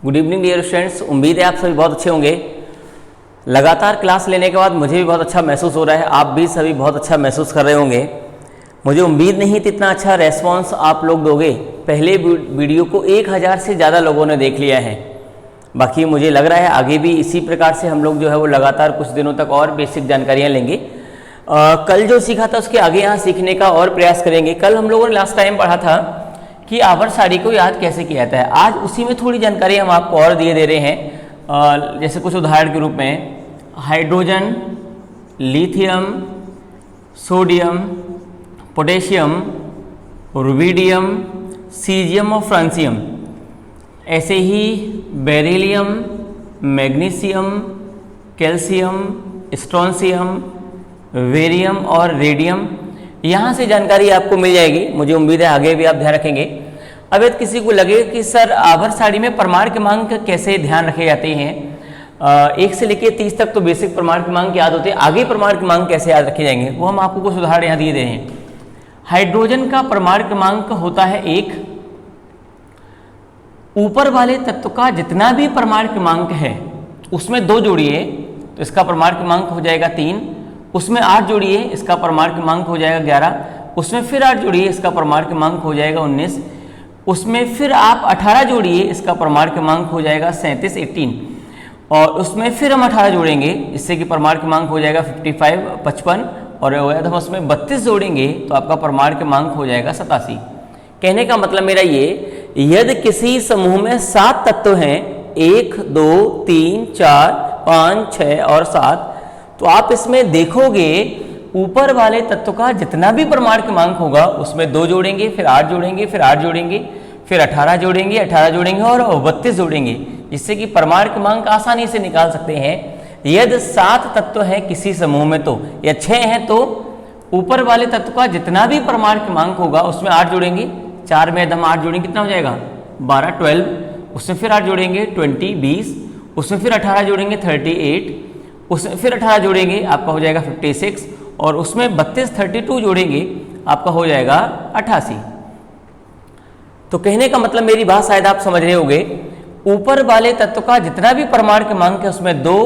Good evening dear students, उम्मीद है आप सभी बहुत अच्छे होंगे। लगातार क्लास लेने के बाद मुझे भी बहुत अच्छा महसूस हो रहा है, आप भी सभी बहुत अच्छा महसूस कर रहे होंगे। मुझे उम्मीद नहीं थी इतना अच्छा रेस्पॉन्स आप लोग दोगे। पहले वीडियो को 1000 से ज़्यादा लोगों ने देख लिया है। बाकी मुझे लग रहा है आगे भी इसी प्रकार से हम लोग जो है वो लगातार कुछ दिनों तक और बेसिक जानकारियाँ लेंगे। कल जो सीखा था उसके आगे यहाँ सीखने का और प्रयास करेंगे। कल हम लोगों ने लास्ट टाइम पढ़ा था कि आवर्त सारणी को याद कैसे किया जाता है। आज उसी में थोड़ी जानकारी हम आपको और दे रहे हैं। जैसे कुछ उदाहरण के रूप में hydrogen, lithium, sodium, potassium, rubidium, caesium और फ्रांसियम। ऐसे ही बेरिलियम, मैग्नीशियम, कैल्शियम, स्ट्रोंशियम, वेरियम और रेडियम। यहाँ से जानकारी आपको मिल जाएगी। मुझे उम्मीद है आगे भी आप ध्यान रखेंगे। अब यदि किसी को लगे कि सर आवर्त सारणी में प्रमाण क्रमांक कैसे ध्यान रखे जाते हैं, 1 से लेकर 30 तक तो बेसिक प्रमाण क्रमांक याद होते हैं, आगे प्रमाण क्रमांक कैसे याद रखे जाएंगे वो हम आपको कुछ उदाहरण यहाँ दिए दे रहे हैं। हाइड्रोजन का प्रमाण क्रमांक होता है 1। ऊपर वाले तत्व का जितना भी प्रमाण क्रमांक है उसमें 2 जोड़िए तो इसका प्रमाण क्रमांक हो जाएगा 3। उसमें 8 जोड़िए, इसका प्रमाण क्रमांक हो जाएगा 11। उसमें फिर 8 जोड़िए, इसका प्रमाण क्रमांक हो जाएगा 19। उसमें फिर आप 18 जोड़िए, इसका प्रमाण क्रमांक हो जाएगा 37, 18। और उसमें फिर हम 18 जोड़ेंगे, इससे कि प्रमाण क्रमांक हो जाएगा 55, 55। और यदि हम उसमें 32 जोड़ेंगे तो आपका प्रमाण क्रमांक हो जाएगा 87। कहने का मतलब मेरा ये, यदि किसी समूह में 7 तत्व हैं, 1, 2, 3, 4, 5, 6 और 7, तो आप इसमें देखोगे ऊपर वाले तत्व का जितना भी प्रमाण क्रमांक होगा उसमें 2 जोड़ेंगे, फिर 8 जोड़ेंगे, फिर 8 जोड़ेंगे, फिर 18 जोड़ेंगे, 18 जोड़ेंगे और 32 जोड़ेंगे, जिससे कि प्रमाण क्रमांक आसानी से निकाल सकते हैं। यदि 7 तत्व हैं किसी समूह में तो या 6 हैं तो ऊपर वाले तत्व का जितना भी प्रमाण क्रमांक होगा उसमें 8 जोड़ेंगे। 4 में हम 8 जोड़ेंगे कितना हो जाएगा 12, 12। उसमें फिर 8 जोड़ेंगे 20, 20। उसमें फिर 18 जोड़ेंगे 38। उसमें फिर 18 जोड़ेंगे आपका हो जाएगा 56। और उसमें 32, 32 जोड़ेंगे आपका हो जाएगा 88। तो कहने का मतलब मेरी बात शायद आप समझ रहे होंगे। ऊपर वाले तत्व का जितना भी प्रमाण क्रमांक है उसमें 2,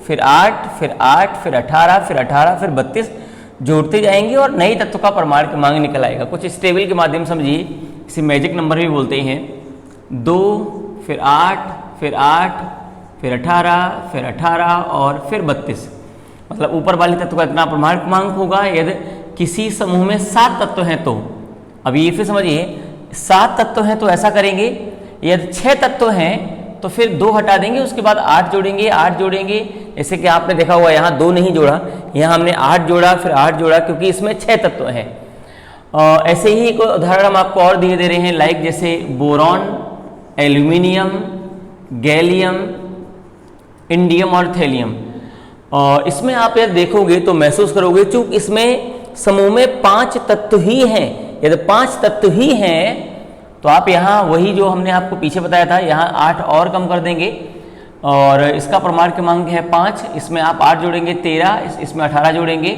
फिर 8, फिर 8, फिर 18, फिर 18, फिर 32 जोड़ते जाएंगे और नई तत्व का प्रमाण क्रमांक निकल आएगा। कुछ इस टेबल के माध्यम समझिए, इसे मैजिक नंबर भी बोलते हैं। 2, फिर 8, फिर 8, फिर 18, फिर 18 और फिर 32। मतलब ऊपर वाले तत्व का इतना प्रमाण क्रमांक होगा। यदि किसी समूह में 7 तत्व हैं तो अब ये फिर समझिए, 7 तत्व हैं तो ऐसा करेंगे। यदि 6 तत्व हैं तो फिर 2 हटा देंगे, उसके बाद 8 जोड़ेंगे, 8 जोड़ेंगे। जैसे कि आपने देखा हुआ यहाँ 2 नहीं जोड़ा, यहाँ हमने 8 जोड़ा, फिर 8 जोड़ा, क्योंकि इसमें 6 तत्व हैं। ऐसे ही एक उदाहरण हम आपको और दिए दे रहे हैं, लाइक जैसे बोरॉन, एल्यूमिनियम, गैलियम, इंडियम और थैलियम। और इसमें आप यदि देखोगे तो महसूस करोगे, चूंकि इसमें समूह में 5 तत्व ही हैं। यदि 5 तत्व ही हैं तो आप यहाँ वही जो हमने आपको पीछे बताया था, यहाँ 8 और कम कर देंगे और इसका प्रमाण क्रमांक है 5। इसमें आप 8 जोड़ेंगे 13, इसमें 18 जोड़ेंगे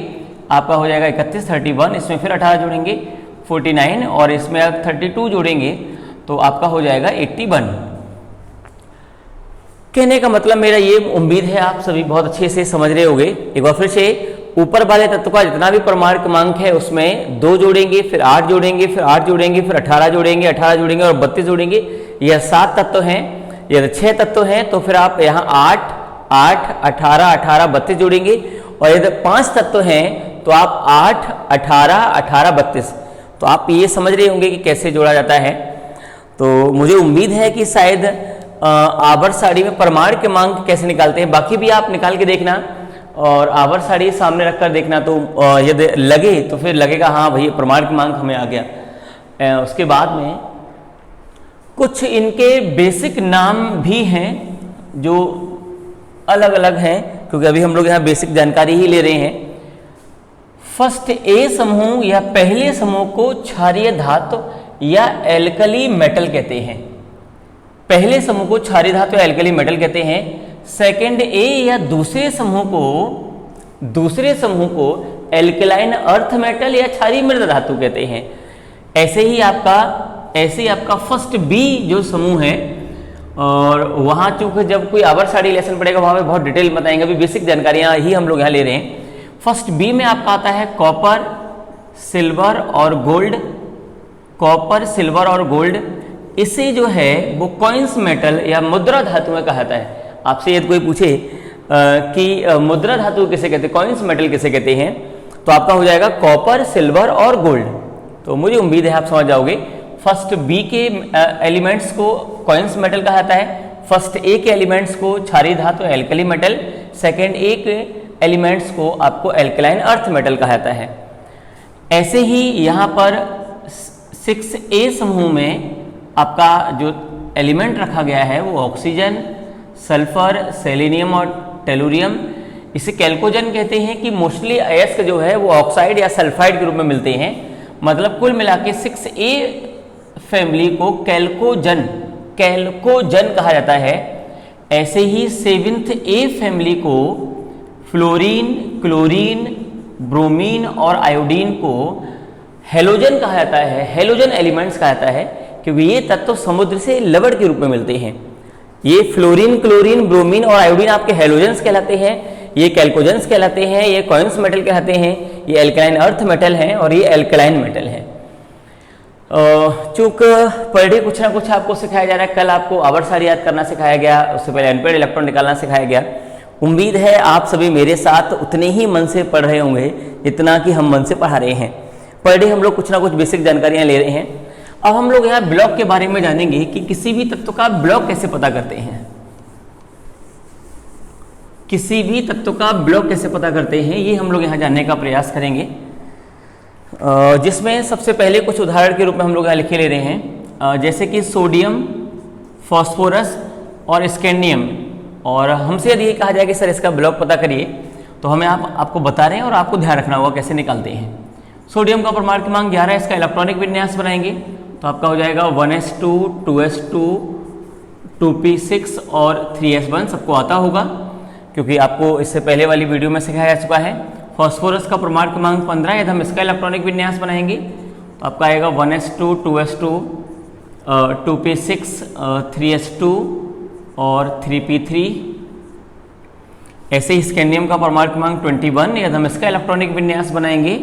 आपका हो जाएगा 31, 31। इसमें फिर 18 जोड़ेंगे 49 और इसमें आप 32 जोड़ेंगे तो आपका हो जाएगा 81। कहने का मतलब मेरा ये उम्मीद है आप सभी बहुत अच्छे से समझ रहे होंगे। एक बार फिर से, ऊपर वाले तत्व का जितना भी प्रमाण क्रमांक है उसमें 2 जोड़ेंगे, फिर 8 जोड़ेंगे, फिर 8 जोड़ेंगे, फिर 18 जोड़ेंगे, 18 जोड़ेंगे और 32 जोड़ेंगे। यह 7 तत्व हैं। यदि 6 तत्व हैं तो फिर आप यहाँ 8, 8, 18, 18, 32 जोड़ेंगे। और यदि 5 तत्व हैं तो आप 8, 18, 18, 32। तो आप ये समझ रहे होंगे कि कैसे जोड़ा जाता है। तो मुझे उम्मीद है कि शायद आवर्त सारणी में प्रमाण क्रमांक कैसे निकालते हैं बाकी भी आप निकाल के देखना और आवर्त सारणी सामने रखकर देखना। तो यदि लगे तो फिर लगेगा हाँ भाई प्रमाण क्रमांक हमें आ गया। उसके बाद में कुछ इनके बेसिक नाम भी हैं जो अलग अलग हैं, क्योंकि अभी हम लोग यहाँ बेसिक जानकारी ही ले रहे हैं। फर्स्ट ए समूह या पहले समूह को क्षारीय धातु या एल्कली मेटल कहते हैं। पहले समूह को क्षारीय धातु या एल्कली मेटल कहते हैं। सेकंड ए या दूसरे समूह को एल्कलाइन अर्थ मेटल या क्षारीय मृद धातु कहते हैं। ऐसे ही आपका फर्स्ट बी जो समूह है और वहाँ चूँकि जब कोई आवर्त लेसन पड़ेगा वहाँ पे बहुत डिटेल बताएंगे, अभी बेसिक जानकारियाँ ही हम लोग यहाँ ले रहे हैं। फर्स्ट बी में आपका आता है कॉपर, सिल्वर और गोल्ड। कॉपर, सिल्वर और गोल्ड, इसे जो है वो कॉइन्स मेटल या मुद्रा धातु में कहा जाता है। आपसे यदि कोई पूछे कि मुद्रा धातु किसे कहते हैं, कॉइन्स मेटल किसे कहते हैं, तो आपका हो जाएगा कॉपर, सिल्वर और गोल्ड। तो मुझे उम्मीद है आप समझ जाओगे। फर्स्ट बी के एलिमेंट्स को कॉइन्स मेटल कहा जाता है, फर्स्ट ए के एलिमेंट्स को क्षारीय धातु एल्कली मेटल, सेकेंड ए के एलिमेंट्स को आपको एल्कलाइन अर्थ मेटल कहा जाता है। ऐसे ही यहाँ पर 6A समूह में आपका जो एलिमेंट रखा गया है वो ऑक्सीजन, सल्फर, सेलेनियम और टेलुरियम, इसे कैल्कोजन कहते हैं कि मोस्टली अयस्क जो है वो ऑक्साइड या सल्फाइड के रूप में मिलते हैं। मतलब कुल मिला के 6A फैमिली को कैल्कोजन कहा जाता है। ऐसे ही 7th A फैमिली को फ्लोरीन, क्लोरीन, ब्रोमीन और आयोडीन को हेलोजन कहा जाता है, हेलोजन एलिमेंट्स कहा जाता है, क्योंकि ये तत्व समुद्र से लवण के रूप में मिलते हैं। ये फ्लोरीन, क्लोरीन, ब्रोमीन और आयोडीन आपके हेलोजेंस कहलाते हैं, ये कैल्कोजेंस कहलाते हैं, ये कॉइन्स मेटल कहलाते हैं, ये एल्कलाइन अर्थ मेटल हैं और ये एल्कलाइन मेटल हैं। चूँकि पर डे कुछ ना कुछ आपको सिखाया जा रहा है। कल आपको आवर्त सारणी याद करना सिखाया गया, उससे पहले अनपेड इलेक्ट्रॉन निकालना सिखाया गया। उम्मीद है आप सभी मेरे साथ उतने ही मन से पढ़ रहे होंगे जितना कि हम मन से पढ़ा रहे हैं। पर डे हम लोग कुछ ना कुछ बेसिक जानकारियाँ ले रहे हैं। अब हम लोग यहाँ ब्लॉक के बारे में जानेंगे कि किसी भी तत्व का ब्लॉक कैसे पता करते हैं, किसी भी तत्व का ब्लॉक कैसे पता करते हैं, ये हम लोग यहाँ जानने का प्रयास करेंगे। जिसमें सबसे पहले कुछ उदाहरण के रूप में हम लोग यहाँ लिखे ले रहे हैं, जैसे कि सोडियम, फॉस्फोरस और स्कैंडियम। और हमसे यदि ये कहा जाए कि सर इसका ब्लॉक पता करिए, तो हमें आपको बता रहे हैं और आपको ध्यान रखना होगा कैसे निकालते हैं। सोडियम का परमाणु क्रमांक 11 है, इसका इलेक्ट्रॉनिक विन्यास बनाएंगे तो आपका हो जाएगा 1s2, 2s2, 2p6 और 3s1। सबको आता होगा क्योंकि आपको इससे पहले वाली वीडियो में सिखाया जा चुका है। फॉस्फोरस का परमाणु क्रमांक 15 है, यदि हम इसका इलेक्ट्रॉनिक विन्यास बनाएंगे तो आपका आएगा 1s2, 2s2, 2p6, 3s2 और 3p3। ऐसे ही स्कैंडियम का परमाणु क्रमांक 21, यदि हम इसका इलेक्ट्रॉनिक विन्यास बनाएंगे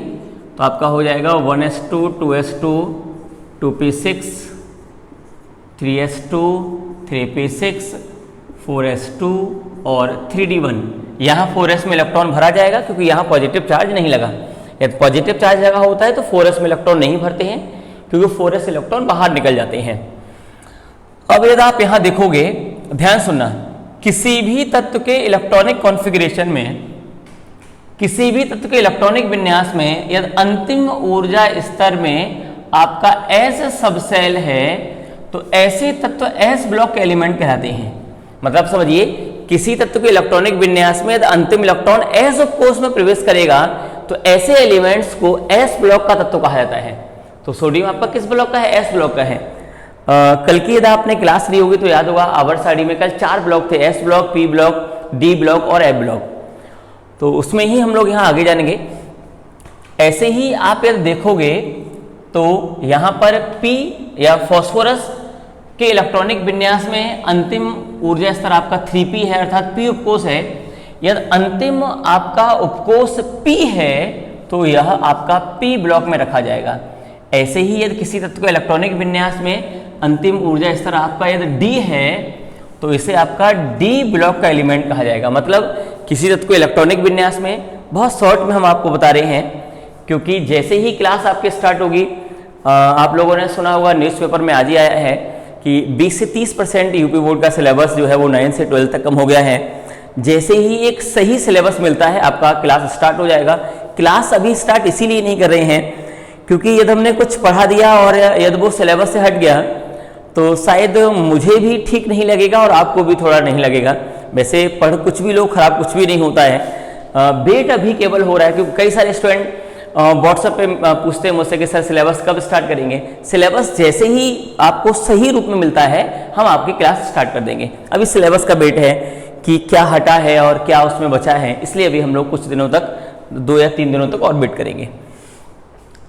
तो आपका हो जाएगा 1s2, 2s2, 2p6, 3s2, 3p6, 4s2 और 3d1। यहाँ 4s में इलेक्ट्रॉन भरा जाएगा क्योंकि यहाँ पॉजिटिव चार्ज नहीं लगा। यदि पॉजिटिव चार्ज लगा होता है तो 4s में इलेक्ट्रॉन नहीं भरते हैं क्योंकि 4s इलेक्ट्रॉन बाहर निकल जाते हैं। अब यदि आप यहाँ देखोगे, ध्यान सुनना, किसी भी तत्व के इलेक्ट्रॉनिक कॉन्फ़िगरेशन में, किसी भी तत्व के इलेक्ट्रॉनिक विन्यास में यदि अंतिम ऊर्जा स्तर में आपका S सबसेल है तो ऐसे तत्व S ब्लॉक के एलिमेंट कहलाते हैं। मतलब समझिए, किसी तत्व के इलेक्ट्रॉनिक विन्यास में यदि अंतिम इलेक्ट्रॉन S कोष में प्रवेश करेगा तो ऐसे एलिमेंट्स को S ब्लॉक का तत्व कहा जाता है। तो सोडियम आपका किस ब्लॉक का है? S ब्लॉक का है। कल की यदि आपने क्लास ली होगी तो याद होगा, आवर्त सारणी में कल 4 ब्लॉक थे, S block, P block, D block और F ब्लॉक। तो उसमें ही हम लोग यहाँ आगे जानेंगे। ऐसे ही आप यदि देखोगे तो यहाँ पर P या फॉस्फोरस के इलेक्ट्रॉनिक विन्यास में अंतिम ऊर्जा स्तर आपका 3p है, अर्थात P उपकोष है। यदि अंतिम आपका उपकोष P है तो यह आपका P ब्लॉक में रखा जाएगा। ऐसे ही यदि किसी तत्व का इलेक्ट्रॉनिक विन्यास में अंतिम ऊर्जा स्तर आपका यदि D है तो इसे आपका D ब्लॉक का एलिमेंट कहा जाएगा। मतलब किसी तत्व को इलेक्ट्रॉनिक विन्यास में बहुत शॉर्ट में हम आपको बता रहे हैं, क्योंकि जैसे ही क्लास आपके स्टार्ट होगी, आप लोगों ने सुना होगा, न्यूज़पेपर में आज ही आया है कि 20 से 30% यूपी बोर्ड का सिलेबस जो है वो 9 से 12 तक कम हो गया है। जैसे ही एक सही सिलेबस मिलता है आपका क्लास स्टार्ट हो जाएगा। क्लास अभी स्टार्ट इसीलिए नहीं कर रहे हैं क्योंकि यदि हमने कुछ पढ़ा दिया और यदि वो सिलेबस से हट गया तो शायद मुझे भी ठीक नहीं लगेगा और आपको भी थोड़ा नहीं लगेगा। वैसे पढ़ कुछ भी लो, खराब कुछ भी नहीं होता है। वेट अभी केवल हो रहा है क्योंकि कई सारे स्टूडेंट व्हाट्सएप पे पूछते हैं मुझसे कि सर सिलेबस कब स्टार्ट करेंगे। सिलेबस जैसे ही आपको सही रूप में मिलता है हम आपकी क्लास स्टार्ट कर देंगे। अभी सिलेबस का वेट है कि क्या हटा है और क्या उसमें बचा है, इसलिए अभी हम लोग कुछ दिनों तक, 2 या 3 दिनों तक और वेट करेंगे।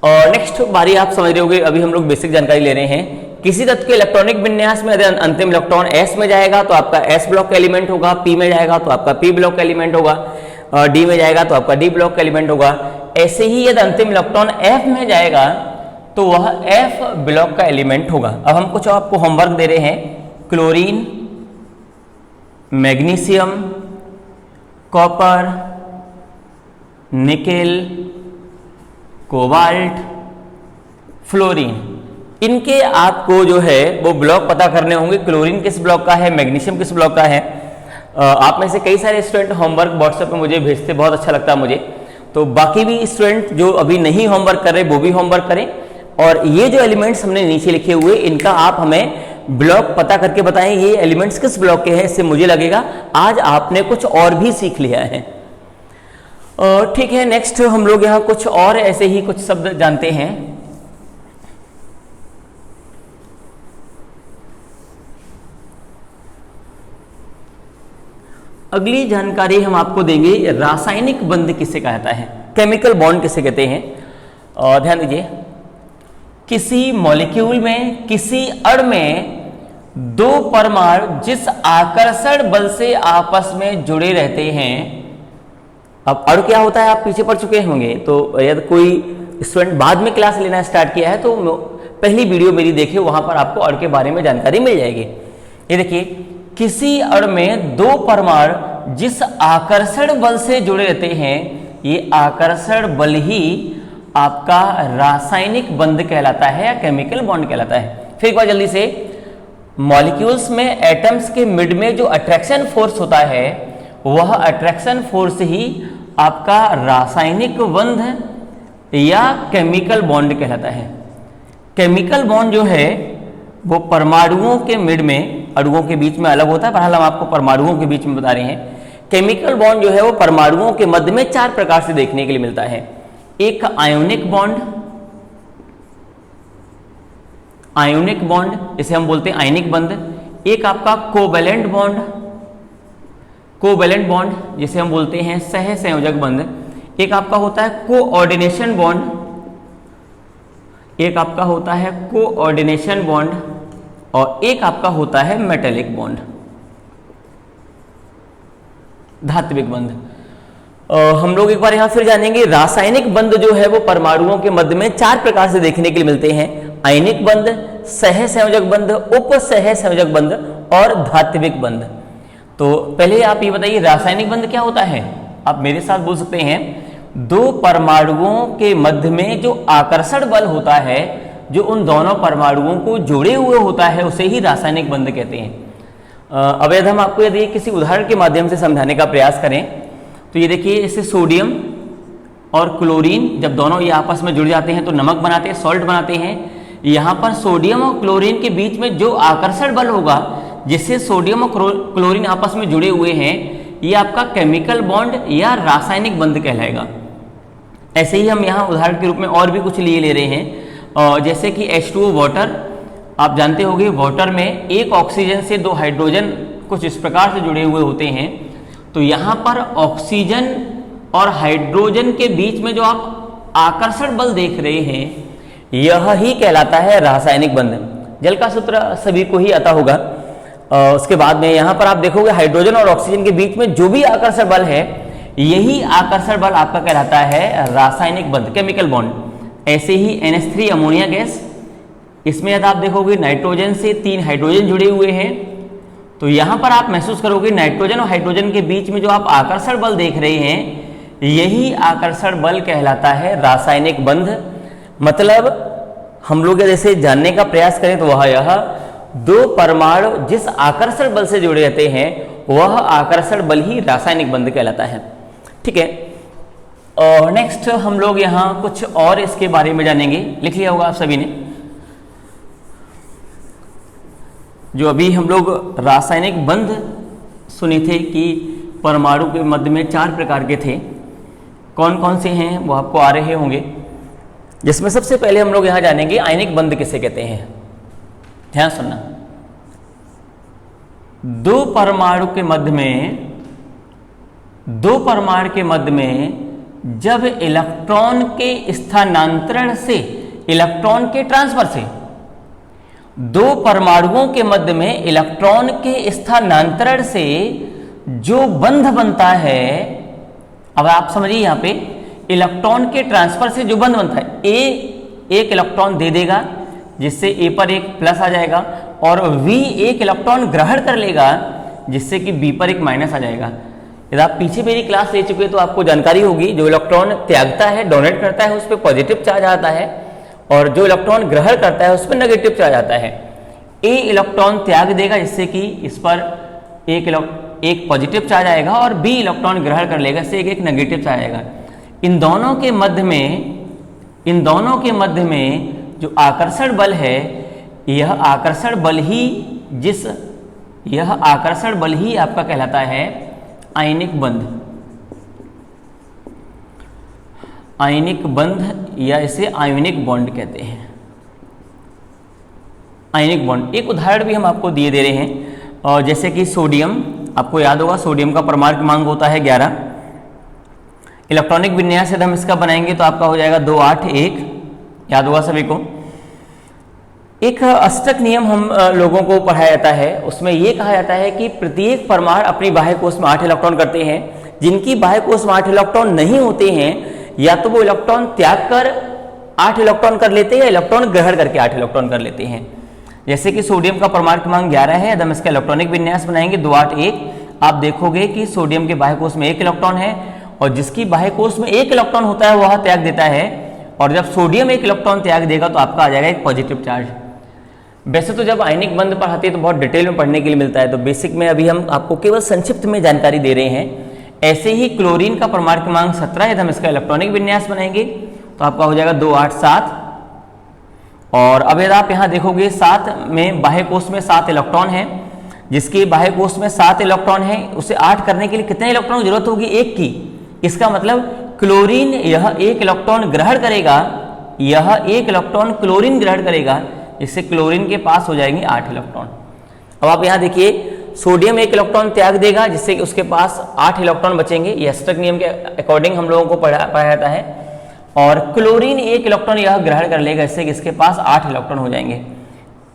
और नेक्स्ट बारी आप समझ रहे होंगे, अभी हम लोग बेसिक जानकारी ले रहे हैं किसी तत्व के इलेक्ट्रॉनिक विन्यास में यदि अंतिम इलेक्ट्रॉन s में जाएगा तो आपका s ब्लॉक का एलिमेंट होगा, p में जाएगा तो आपका p ब्लॉक का एलिमेंट होगा, d में जाएगा तो आपका d ब्लॉक का एलिमेंट होगा। ऐसे ही यदि अंतिम इलेक्ट्रॉन f में जाएगा तो वह f ब्लॉक का एलिमेंट होगा। अब हम कुछ आपको होमवर्क दे रहे हैं। Chlorine, magnesium, copper, nickel, cobalt, fluorine, इनके आपको जो है वो ब्लॉक पता करने होंगे। क्लोरीन किस ब्लॉक का है, मैग्नीशियम किस ब्लॉक का है। आप में से कई सारे स्टूडेंट होमवर्क व्हाट्सएप पे मुझे भेजते, बहुत अच्छा लगता है मुझे। तो बाकी भी स्टूडेंट जो अभी नहीं होमवर्क कर रहे वो भी होमवर्क करें, और ये जो एलिमेंट्स हमने नीचे लिखे हुए इनका आप हमें ब्लॉक पता करके बताएं ये एलिमेंट्स किस ब्लॉक के हैं। इससे मुझे लगेगा आज आपने कुछ और भी सीख लिया है। ठीक है, नेक्स्ट हम लोग यहाँ कुछ और ऐसे ही कुछ शब्द जानते हैं। अगली जानकारी हम आपको देंगे, रासायनिक बंध किसे कहता है, केमिकल बॉन्ड किसे कहते हैं। ध्यान दीजिए, किसी मॉलिक्यूल में, किसी अण में दो परमाणु जिस आकर्षण बल से आपस में जुड़े रहते हैं। अब अणु क्या होता है आप पीछे पढ़ चुके होंगे, तो यदि कोई स्टूडेंट बाद में क्लास लेना स्टार्ट किया है तो पहली वीडियो मेरी देखिए, वहां पर आपको अणु के बारे में जानकारी मिल जाएगी। ये देखिए, किसी अणु में दो परमाणु जिस आकर्षण बल से जुड़े रहते हैं, ये आकर्षण बल ही आपका रासायनिक बंध कहलाता है या केमिकल बॉन्ड कहलाता है। फिर एक बार जल्दी से, मॉलिक्यूल्स में एटम्स के मिड में जो अट्रैक्शन फोर्स होता है वह अट्रैक्शन फोर्स ही आपका रासायनिक बंध या केमिकल बॉन्ड कहलाता है। केमिकल बॉन्ड जो है वो परमाणुओं के मिड में, अणुओं के बीच में अलग होता है, बहरहाल हम आपको परमाणुओं के बीच में बता रहे हैं। केमिकल बॉन्ड जो है वो परमाणुओं के मध्य में चार प्रकार से देखने के लिए मिलता है। एक आयोनिक बॉन्ड, आयोनिक बॉन्ड इसे हम बोलते हैं आयनिक बंध। एक आपका कोवैलेंट बॉन्ड, कोवैलेंट बॉन्ड जिसे हम बोलते हैं सह संयोजक बंध। एक आपका होता है कोऑर्डिनेशन बॉन्ड, एक आपका होता है कोऑर्डिनेशन बॉन्ड, और एक आपका होता है मेटेलिक बॉन्ड, धात्विक बंध। हम लोग एक बार यहां फिर जानेंगे, रासायनिक बंध जो है वो परमाणुओं के मध्य में चार प्रकार से देखने के लिए मिलते हैं। आयनिक बंध, सह संयोजक बंध, उप सह संयोजक बंध और धात्विक बंध। तो पहले आप ये बताइए रासायनिक बंध क्या होता है। आप मेरे साथ बोल सकते हैं, दो परमाणुओं के मध्य में जो आकर्षण बल होता है, जो उन दोनों परमाणुओं को जोड़े हुए होता है, उसे ही रासायनिक बंध कहते हैं। अब यदि हम आपको यदि किसी उदाहरण के माध्यम से समझाने का प्रयास करें तो ये देखिए, जैसे सोडियम और क्लोरीन जब दोनों ये आपस में जुड़ जाते हैं तो नमक बनाते हैं, सॉल्ट बनाते हैं। यहाँ पर सोडियम और क्लोरीन के बीच में जो आकर्षण बल होगा जिससे सोडियम और क्लोरीन आपस में जुड़े हुए हैं, ये आपका केमिकल बॉन्ड या रासायनिक बंध कहलाएगा। ऐसे ही हम यहाँ उदाहरण के रूप में और भी कुछ लिए ले रहे हैं, जैसे कि H2O वाटर। आप जानते होंगे वाटर में एक ऑक्सीजन से दो हाइड्रोजन कुछ इस प्रकार से जुड़े हुए होते हैं। तो यहाँ पर ऑक्सीजन और हाइड्रोजन के बीच में जो आप आकर्षण बल देख रहे हैं, यह ही कहलाता है रासायनिक बंध। जल का सूत्र सभी को ही आता होगा। उसके बाद में यहाँ पर आप देखोगे हाइड्रोजन और ऑक्सीजन के बीच में जो भी आकर्षण बल है, यही आकर्षण बल आपका कहलाता है रासायनिक बंध, केमिकल बॉन्ड। ऐसे ही NH3 अमोनिया गैस, इसमें यदि आप देखोगे नाइट्रोजन से 3 हाइड्रोजन जुड़े हुए हैं, तो यहाँ पर आप महसूस करोगे नाइट्रोजन और हाइड्रोजन के बीच में जो आप आकर्षण बल देख रहे हैं, यही आकर्षण बल कहलाता है रासायनिक बंध। मतलब हम लोग जैसे जानने का प्रयास करें तो वह यह, दो परमाणु जिस आकर्षण बल से जुड़े रहते हैं वह आकर्षण बल ही रासायनिक बंध कहलाता है। ठीक है, और नेक्स्ट हम लोग यहाँ कुछ और इसके बारे में जानेंगे। लिख लिया होगा आप सभी ने, जो अभी हम लोग रासायनिक बंध सुने थे कि परमाणु के मध्य में 4 प्रकार के थे, कौन कौन से हैं वो आपको आ रहे होंगे। जिसमें सबसे पहले हम लोग यहाँ जानेंगे आयनिक बंध किसे कहते हैं। ध्यान सुनना, दो परमाणु के मध्य में जब इलेक्ट्रॉन के स्थानांतरण से, इलेक्ट्रॉन के ट्रांसफर से दो परमाणुओं के मध्य में इलेक्ट्रॉन के स्थानांतरण से जो बंध बनता है, अब आप समझिए यहां पे इलेक्ट्रॉन के ट्रांसफर से जो बंध बनता है, ए एक इलेक्ट्रॉन दे देगा जिससे ए पर एक प्लस आ जाएगा, और V एक इलेक्ट्रॉन ग्रहण कर लेगा जिससे कि B पर एक माइनस आ जाएगा। यदि आप पीछे मेरी क्लास ले चुके हैं तो आपको जानकारी होगी, जो इलेक्ट्रॉन त्यागता है, डोनेट करता है, उस पर पॉजिटिव चार्ज आता है, और जो इलेक्ट्रॉन ग्रहण करता है उस पर नेगेटिव चार्ज आता है। ए इलेक्ट्रॉन त्याग देगा जिससे कि इस पर एक पॉजिटिव चार्ज आएगा, और बी इलेक्ट्रॉन ग्रहण कर लेगा, इससे एक नेगेटिव चार्ज आएगा। इन दोनों के मध्य में जो आकर्षण बल है, यह आकर्षण बल ही आपका कहलाता है आयनिक बंध। आयनिक बंध या इसे आयोनिक बॉन्ड कहते हैं। आयनिक बॉन्ड, एक उदाहरण भी हम आपको दिए दे रहे हैं, और जैसे कि सोडियम, आपको याद होगा सोडियम का परमाणु क्रमांक होता है 11। इलेक्ट्रॉनिक विन्यास यदि हम इसका बनाएंगे तो आपका हो जाएगा 2 8 1, याद होगा सभी को। एक अष्टक नियम हम लोगों को पढ़ाया जाता है, उसमें यह कहा जाता है कि प्रत्येक परमाणु अपनी बाह्य कोश में 8 इलेक्ट्रॉन करते हैं। जिनकी बाह्य कोश में 8 इलेक्ट्रॉन नहीं होते हैं, या तो वो इलेक्ट्रॉन त्याग कर 8 इलेक्ट्रॉन कर लेते हैं, या इलेक्ट्रॉन ग्रहण करके 8 इलेक्ट्रॉन कर लेते हैं। जैसे कि सोडियम का परमाणु क्रमांक 11 है, यदि हम इसका इलेक्ट्रॉनिक विन्यास बनाएंगे 2 8 1, आप देखोगे कि सोडियम के बाह्य कोश में 1 इलेक्ट्रॉन है, और जिसकी बाह्य कोश में 1 इलेक्ट्रॉन होता है वह त्याग देता है, और जब सोडियम 1 इलेक्ट्रॉन त्याग देगा तो आपका आ जाएगा एक पॉजिटिव चार्ज। वैसे तो जब आयनिक बंध पढ़ाते हैं तो बहुत डिटेल में पढ़ने के लिए मिलता है, तो बेसिक में अभी हम आपको केवल संक्षिप्त में जानकारी दे रहे हैं। ऐसे ही क्लोरीन का परमाणु क्रमांक 17, यदि हम इसका इलेक्ट्रॉनिक विन्यास बनाएंगे तो आपका हो जाएगा 2 8 7, और अब यदि आप यहाँ देखोगे 7 में बाह्य कोश में 7 इलेक्ट्रॉन है, जिसकी बाह्य कोश में 7 इलेक्ट्रॉन है, उसे 8 करने के लिए कितने इलेक्ट्रॉन की जरूरत होगी? 1 की। इसका मतलब क्लोरीन यह 1 इलेक्ट्रॉन ग्रहण करेगा, यह 1 इलेक्ट्रॉन क्लोरीन ग्रहण करेगा, इससे क्लोरीन के पास हो जाएंगे 8 इलेक्ट्रॉन। अब आप यहाँ देखिए सोडियम 1 इलेक्ट्रॉन त्याग देगा जिससे कि उसके पास 8 इलेक्ट्रॉन बचेंगे, यह अष्टक नियम के अकॉर्डिंग हम लोगों को पढ़ाया जाता है, और क्लोरीन 1 इलेक्ट्रॉन यह ग्रहण कर लेगा, इससे कि इसके पास 8 इलेक्ट्रॉन हो जाएंगे।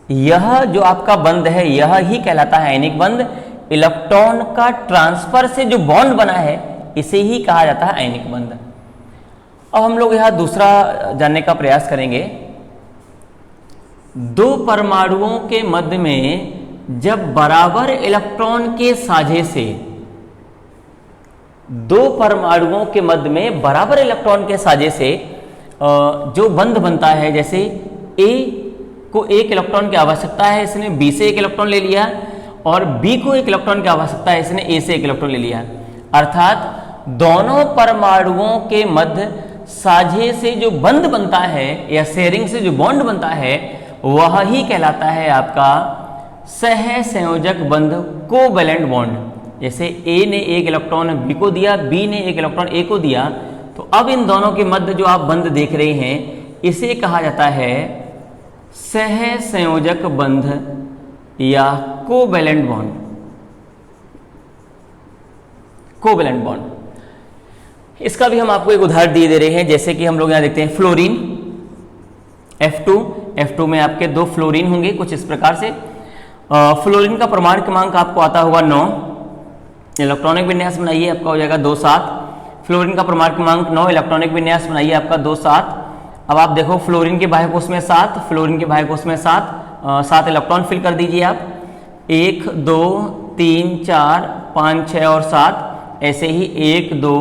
यह जो आपका बंध है यह ही कहलाता है आयनिक बंध। इलेक्ट्रॉन का ट्रांसफर से जो बॉन्ड बना है इसे ही कहा जाता है आयनिक बंध। अब हम लोग यहाँ दूसरा जानने का प्रयास करेंगे। दो परमाणुओं के मध्य में जब बराबर इलेक्ट्रॉन के साझे से, दो परमाणुओं के मध्य में बराबर इलेक्ट्रॉन के साझे से जो बंध बनता है, जैसे ए को 1 इलेक्ट्रॉन की आवश्यकता है, इसने बी से 1 इलेक्ट्रॉन ले लिया, और बी को 1 इलेक्ट्रॉन की आवश्यकता है, इसने ए से 1 इलेक्ट्रॉन ले लिया। अर्थात दोनों परमाणुओं के मध्य साझे से जो बंध बनता है या शेयरिंग से जो बॉन्ड बनता है वह ही कहलाता है आपका सह संयोजक बंध, कोवैलेंट बॉन्ड। जैसे ए ने 1 इलेक्ट्रॉन बी को दिया, बी ने 1 इलेक्ट्रॉन ए को दिया, तो अब इन दोनों के मध्य जो आप बंध देख रहे हैं इसे कहा जाता है सह संयोजक बंध या कोवैलेंट बॉन्ड। कोवैलेंट बॉन्ड, इसका भी हम आपको एक उदाहरण दिए दे रहे हैं। जैसे कि हम लोग यहां देखते हैं फ्लोरीन F2 में आपके 2 फ्लोरीन होंगे कुछ इस प्रकार से। फ्लोरीन का परमाणु क्रमांक आपको आता होगा 9, इलेक्ट्रॉनिक विन्यास बनाइए आपका हो जाएगा 2 7। फ्लोरीन का परमाणु क्रमांक 9, इलेक्ट्रॉनिक विन्यास बनाइए आपका 2 7। अब आप देखो फ्लोरीन के बाह्य कोश में 7, फ्लोरीन के बाह्य कोश में 7 इलेक्ट्रॉन फिल कर दीजिए आप। 1 2 3 4 5 6 और 7, ऐसे ही 1 2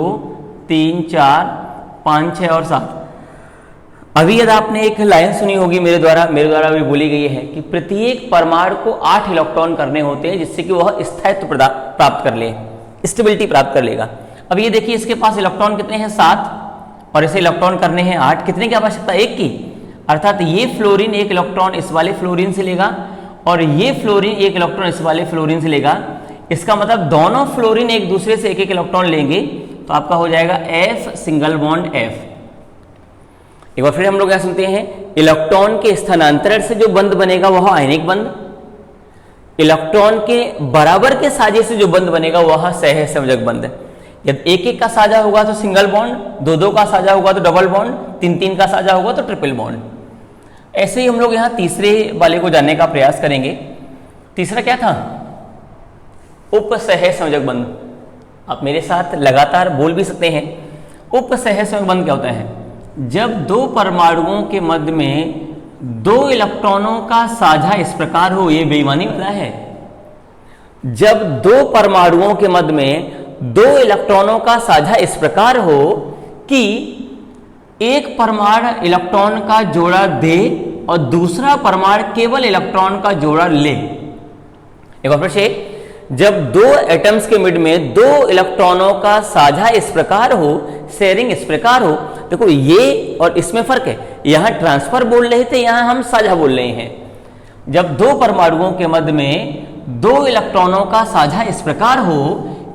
3 4 5 6 और 7। अभी यदि आपने एक लाइन सुनी होगी मेरे द्वारा भी बोली गई है कि प्रत्येक परमाणु को 8 इलेक्ट्रॉन करने होते हैं जिससे कि वह स्थायित्व प्राप्त कर ले, स्टेबिलिटी प्राप्त कर लेगा। अब ये देखिए इसके पास इलेक्ट्रॉन कितने हैं 7, और इसे इलेक्ट्रॉन करने हैं 8, कितने की आवश्यकता 1 की। अर्थात ये फ्लोरीन 1 इलेक्ट्रॉन इस वाले फ्लोरीन से लेगा, और ये फ्लोरीन 1 इलेक्ट्रॉन इस वाले फ्लोरीन से लेगा। इसका मतलब दोनों फ्लोरीन एक दूसरे से 1 1 इलेक्ट्रॉन लेंगे, तो आपका हो जाएगा F सिंगल बॉन्ड F। एक बार फिर हम लोग क्या सुनते हैं, इलेक्ट्रॉन के स्थानांतरण से जो बंध बनेगा वह आयनिक बंध, इलेक्ट्रॉन के बराबर के साझे से जो बंध बनेगा वह सह संयोजक बंध। यदि 1 1 का साझा होगा तो सिंगल बॉन्ड, 2 2 का साझा होगा तो डबल बॉन्ड, 3 3 का साझा होगा तो ट्रिपल बॉन्ड। ऐसे ही हम लोग यहाँ तीसरे वाले को जानने का प्रयास करेंगे। तीसरा क्या था? उपसह संयोजक बंध। आप मेरे साथ लगातार बोल भी सकते हैं। उपसह संयोजक बंध क्या होता है? जब दो परमाणुओं के मध्य में दो इलेक्ट्रॉनों का साझा इस प्रकार हो, ये बेईमानी वाला है। जब दो परमाणुओं के मध्य में दो इलेक्ट्रॉनों का साझा इस प्रकार हो कि एक परमाणु इलेक्ट्रॉन का जोड़ा दे और दूसरा परमाणु केवल इलेक्ट्रॉन का जोड़ा ले। एक बार फिर से, जब दो एटम्स के मिड में दो इलेक्ट्रॉनों का साझा इस प्रकार हो, शेयरिंग इस प्रकार हो। देखो ये और इसमें फर्क है, यहां ट्रांसफर बोल रहे थे, यहां हम साझा बोल रहे हैं। जब दो परमाणुओं के मध्य में दो इलेक्ट्रॉनों का साझा इस प्रकार हो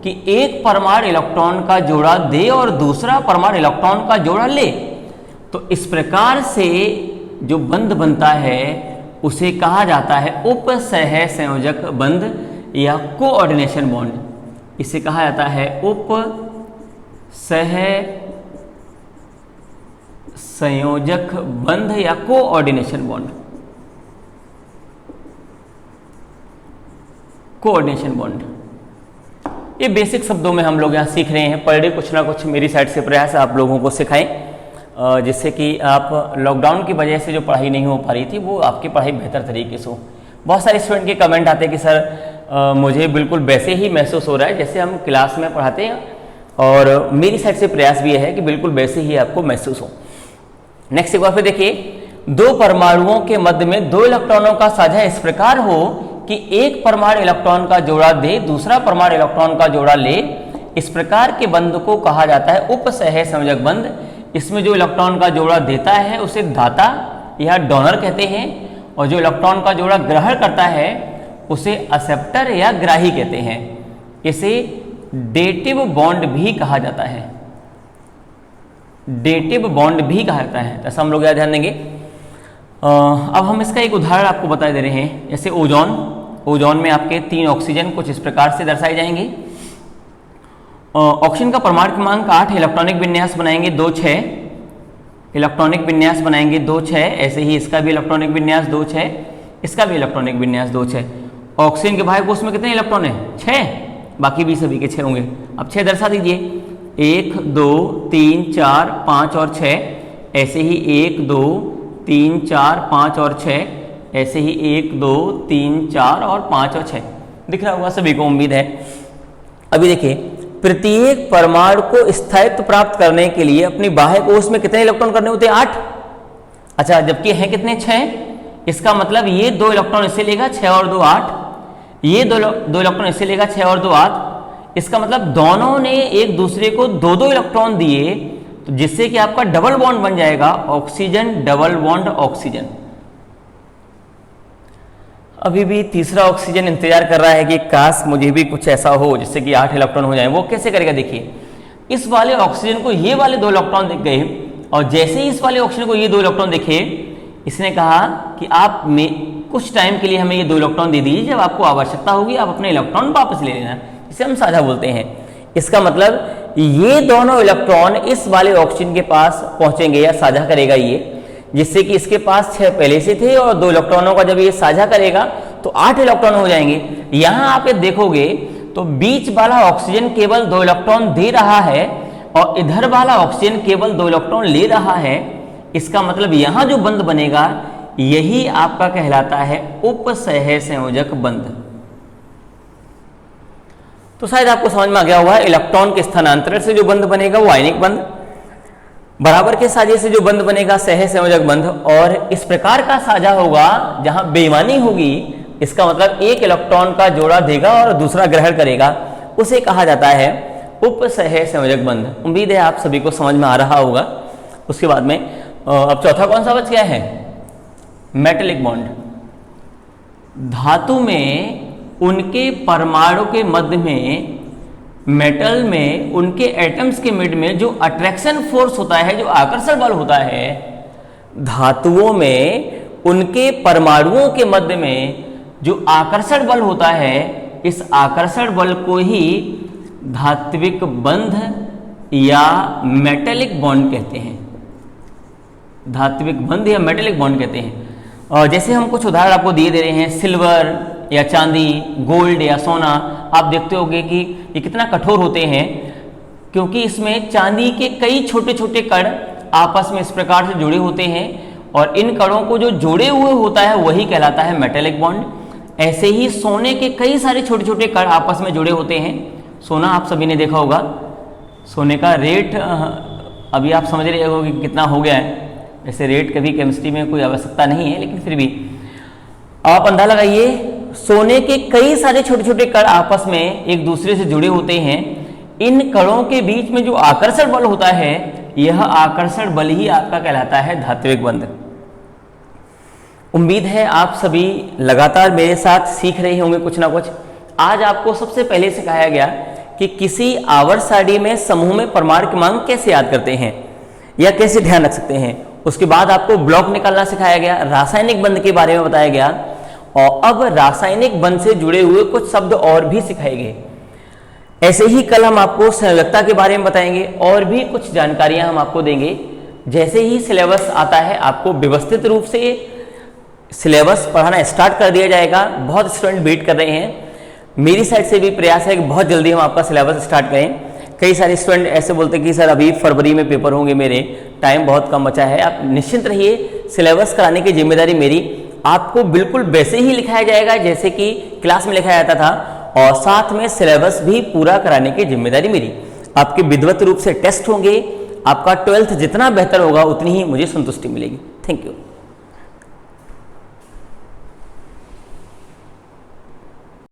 कि एक परमाणु इलेक्ट्रॉन का जोड़ा दे और दूसरा परमाणु इलेक्ट्रॉन का जोड़ा ले, तो इस प्रकार से जो बंध बनता है उसे कहा जाता है उपसह संयोजक बंध या कोऑर्डिनेशन बॉन्ड। इसे कहा जाता है उपसह संयोजक बंध या कोऑर्डिनेशन बॉन्ड। कोऑर्डिनेशन बॉन्ड, ये बेसिक शब्दों में हम लोग यहाँ सीख रहे हैं। पर डे कुछ ना कुछ मेरी साइड से प्रयास आप लोगों को सिखाएं, जिससे कि आप लॉकडाउन की वजह से जो पढ़ाई नहीं हो पा रही थी वो आपकी पढ़ाई बेहतर तरीके से हो। बहुत सारे स्टूडेंट के कमेंट आते हैं कि सर मुझे बिल्कुल वैसे ही महसूस हो रहा है जैसे हम क्लास में पढ़ाते हैं, और मेरी साइड से प्रयास भी है कि बिल्कुल वैसे ही आपको महसूस हो। नेक्स्ट एक बार फिर देखिए, दो परमाणुओं के मध्य में दो इलेक्ट्रॉनों का साझा इस प्रकार हो कि एक परमाणु इलेक्ट्रॉन का जोड़ा दे, दूसरा परमाणु इलेक्ट्रॉन का जोड़ा ले, इस प्रकार के बंध को कहा जाता है उपसह संयोजक बंध। इसमें जो इलेक्ट्रॉन का जोड़ा देता है उसे दाता या डोनर कहते हैं, और जो इलेक्ट्रॉन का जोड़ा ग्रहण करता है उसे एक्सेप्टर या ग्राही कहते हैं। इसे डेटिव बॉन्ड भी कहा जाता है। डेटिव बॉन्ड भी कहा जाता है, ऐसा हम लोग याद ध्यान देंगे। अब हम इसका एक उदाहरण आपको बता दे रहे हैं। जैसे ओजोन, ओजोन में आपके 3 ऑक्सीजन कुछ इस प्रकार से दर्शाए जाएंगे। ऑक्सीजन का परमाणु क्रमांक 8, इलेक्ट्रॉनिक विन्यास बनाएंगे 2 6, इलेक्ट्रॉनिक विन्यास बनाएंगे 2 6। ऐसे ही इसका भी इलेक्ट्रॉनिक विन्यास 2 6, इसका भी इलेक्ट्रॉनिक विन्यास 2 6। ऑक्सीजन के भाई कोष में कितने इलेक्ट्रॉन है? 6, बाकी भी सभी के 6 होंगे। अब 6 दर्शा दीजिए, 1 2 3 4 5 और 6। ऐसे ही 1 2 3 4 5 और 6, ऐसे ही 1 2 3 4 और 5 और 6 दिख रहा होगा सभी को, उम्मीद है। अभी देखिए, प्रत्येक परमाणु को स्थायित्व प्राप्त करने के लिए अपनी बाह्य कोष में कितने इलेक्ट्रॉन करने होते हैं? 8। अच्छा, जबकि हैं कितने? 6। इसका मतलब ये 2 इलेक्ट्रॉन इससे लेगा, 6 और 2 8। ये दो इलेक्ट्रॉन इससे लेगा, 6 और 2 8। इसका मतलब दोनों ने एक दूसरे को 2 इलेक्ट्रॉन दिए, तो जिससे कि आपका डबल बॉन्ड बन जाएगा, ऑक्सीजन डबल बॉन्ड ऑक्सीजन। अभी भी तीसरा ऑक्सीजन इंतजार कर रहा है कि काश मुझे भी कुछ ऐसा हो जिससे कि 8 इलेक्ट्रॉन हो जाए। वो कैसे करेगा? देखिए, इस वाले ऑक्सीजन को ये वाले 2 इलेक्ट्रॉन दिख गए, और जैसे ही इस वाले ऑक्सीजन को ये 2 इलेक्ट्रॉन दिखे, इसने कहा कि आप कुछ टाइम के लिए हमें ये 2 इलेक्ट्रॉन दे दीजिए, जब आपको आवश्यकता होगी आप अपने इलेक्ट्रॉन वापस ले लेना, इसे हम साझा बोलते हैं। इसका मतलब ये दोनों इलेक्ट्रॉन इस वाले ऑक्सीजन के पास पहुंचेंगे या साझा करेगा ये, जिससे कि इसके पास 6 पहले से थे, और 2 इलेक्ट्रॉनों का जब ये साझा करेगा तो 8 इलेक्ट्रॉन हो जाएंगे। यहां आप ये देखोगे तो बीच वाला ऑक्सीजन केवल 2 इलेक्ट्रॉन दे रहा है, और इधर वाला ऑक्सीजन केवल 2 इलेक्ट्रॉन ले रहा है। इसका मतलब यहां जो बंध बनेगा यही आपका कहलाता है उपसह संयोजक बंध। तो शायद आपको समझ में आ गया होगा, इलेक्ट्रॉन के स्थानांतरण से जो बंध बनेगा वो आयनिक बंध, बराबर के साझे से जो बंध बनेगा सह संयोजक बंध, और इस प्रकार का साझा होगा जहां बेईमानी होगी। इसका मतलब एक इलेक्ट्रॉन का जोड़ा देगा और दूसरा ग्रहण करेगा, उसे कहा जाता है उपसह संयोजक बंध। उम्मीद है आप सभी को समझ में आ रहा होगा। उसके बाद में अब चौथा कौन सा बच गया है? Metallic bond. धातु में उनके परमाणु के मध्य में, मेटल में उनके एटम्स के मिड में जो अट्रैक्शन फोर्स होता है, जो आकर्षण बल होता है, धातुओं में उनके परमाणुओं के मध्य में जो आकर्षण बल होता है, इस आकर्षण बल को ही धात्विक बंध या मेटेलिक बॉन्ड कहते हैं। धात्विक बंध या मेटेलिक बॉन्ड कहते हैं। जैसे हम कुछ उदाहरण आपको दिए दे रहे हैं, सिल्वर या चांदी, गोल्ड या सोना, आप देखते होंगे कि ये कितना कठोर होते हैं, क्योंकि इसमें चांदी के कई छोटे छोटे कण आपस में इस प्रकार से जुड़े होते हैं और इन कणों को जो जोड़े हुए होता है वही कहलाता है मेटेलिक बॉन्ड। ऐसे ही सोने के कई सारे छोटे छोटे कण आपस में जुड़े होते हैं। सोना आप सभी ने देखा होगा, सोने का रेट अभी आप समझ रहे हो कि कितना हो गया है। वैसे रेट कभी केमिस्ट्री में कोई आवश्यकता नहीं है, लेकिन फिर भी आप अंदाजा लगाइए, सोने के कई सारे छोटे छोटे कण आपस में एक दूसरे से जुड़े होते हैं। इन कणों के बीच में जो आकर्षण बल होता है, यह आकर्षण बल ही आपका कहलाता है धात्विक बंध। उम्मीद है आप सभी लगातार मेरे साथ सीख रहे होंगे कुछ ना कुछ। आज आपको सबसे पहले सिखाया गया कि किसी आवर्त सारणी में समूह में परमाणु क्रमांक कैसे याद करते हैं या कैसे ध्यान रख सकते हैं। उसके बाद आपको ब्लॉक निकालना सिखाया गया, रासायनिक बंध के बारे में बताया गया, और अब रासायनिक बंध से जुड़े हुए कुछ शब्द और भी सिखाए गए। ऐसे ही कल हम आपको संयोजकता के बारे में बताएंगे और भी कुछ जानकारियां हम आपको देंगे। जैसे ही सिलेबस आता है आपको व्यवस्थित रूप से सिलेबस पढ़ाना स्टार्ट कर दिया जाएगा। बहुत स्टूडेंट वेट कर रहे हैं, मेरी साइड से भी प्रयास है कि बहुत जल्दी हम आपका सिलेबस स्टार्ट करें। कई सारे स्टूडेंट ऐसे बोलते हैं कि सर अभी फरवरी में पेपर होंगे मेरे, टाइम बहुत कम बचा है। आप निश्चिंत रहिए, सिलेबस कराने की जिम्मेदारी मेरी। आपको बिल्कुल वैसे ही लिखाया जाएगा जैसे कि क्लास में लिखाया जाता था, और साथ में सिलेबस भी पूरा कराने की जिम्मेदारी मेरी। आपके विधिवत रूप से टेस्ट होंगे, आपका 12th जितना बेहतर होगा उतनी ही मुझे संतुष्टि मिलेगी। Thank you.